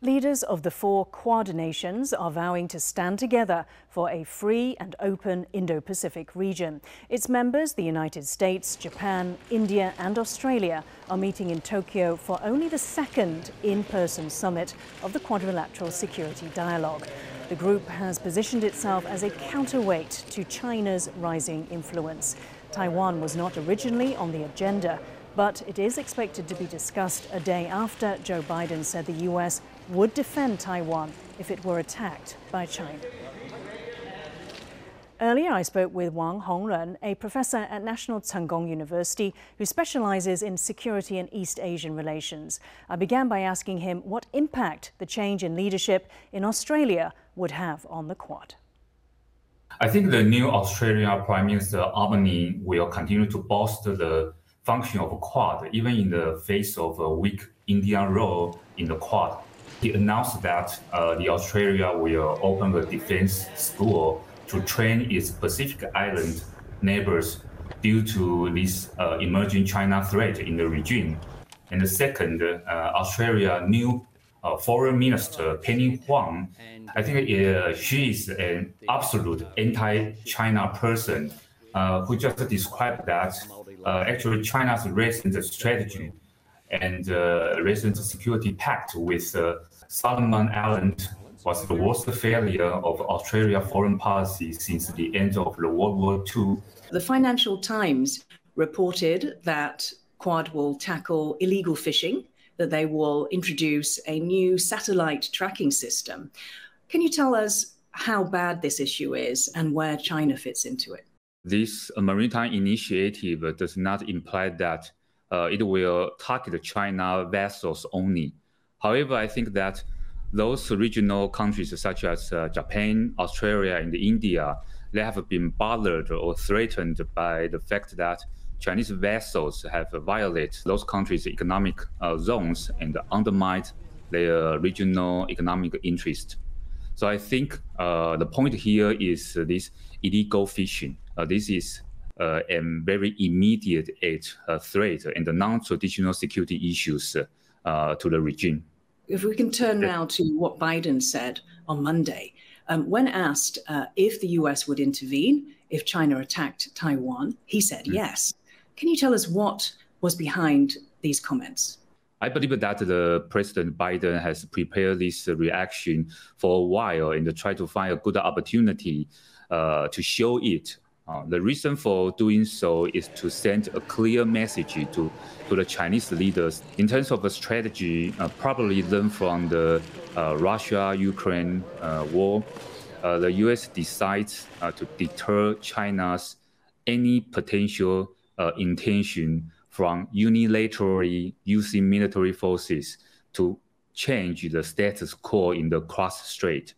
Leaders of the four Quad nations are vowing to stand together for a free and open Indo-Pacific region. Its members, the United States, Japan, India and Australia, are meeting in Tokyo for only the second in-person summit of the Quadrilateral Security Dialogue. The group has positioned itself as a counterweight to China's rising influence. Taiwan was not originally on the agenda, but it is expected to be discussed a day after Joe Biden said the U.S. would defend Taiwan if it were attacked by China. Earlier, I spoke with Wang Hongren, a professor at National Tsinghua Gong University who specializes in security and East Asian relations. I began by asking him what impact the change in leadership in Australia would have on the Quad. I think the new Australian Prime Minister Albany will continue to bolster the function of Quad, even in the face of a weak Indian role in the Quad. He announced that the Australia will open a defense school to train its Pacific Island neighbors due to this emerging China threat in the region. And the second, Australia's new Foreign Minister Penny Huang, I think she is an absolute anti-China person who just described that actually China's recent strategy and recent security pact with Solomon Islands was the worst failure of Australia's foreign policy since the end of the World War II. The Financial Times reported that Quad will tackle illegal fishing, that they will introduce a new satellite tracking system. Can you tell us how bad this issue is and where China fits into it? This maritime initiative does not imply that it will target China vessels only. However, I think that those regional countries such as Japan, Australia, and India, they have been bothered or threatened by the fact that Chinese vessels have violated those countries' economic zones and undermined their regional economic interest. So I think the point here is this illegal fishing. This is a very immediate threat and the non-traditional security issues to the regime. If we can turn now to what Biden said on Monday, when asked if the U.S. would intervene if China attacked Taiwan, he said yes. Can you tell us what was behind these comments? I believe that the President Biden has prepared this reaction for a while and tried to find a good opportunity to show it. The reason for doing so is to send a clear message to the Chinese leaders in terms of a strategy, probably learn from the Russia-Ukraine war. The U.S. decides to deter China's any potential intention from unilaterally using military forces to change the status quo in the cross strait.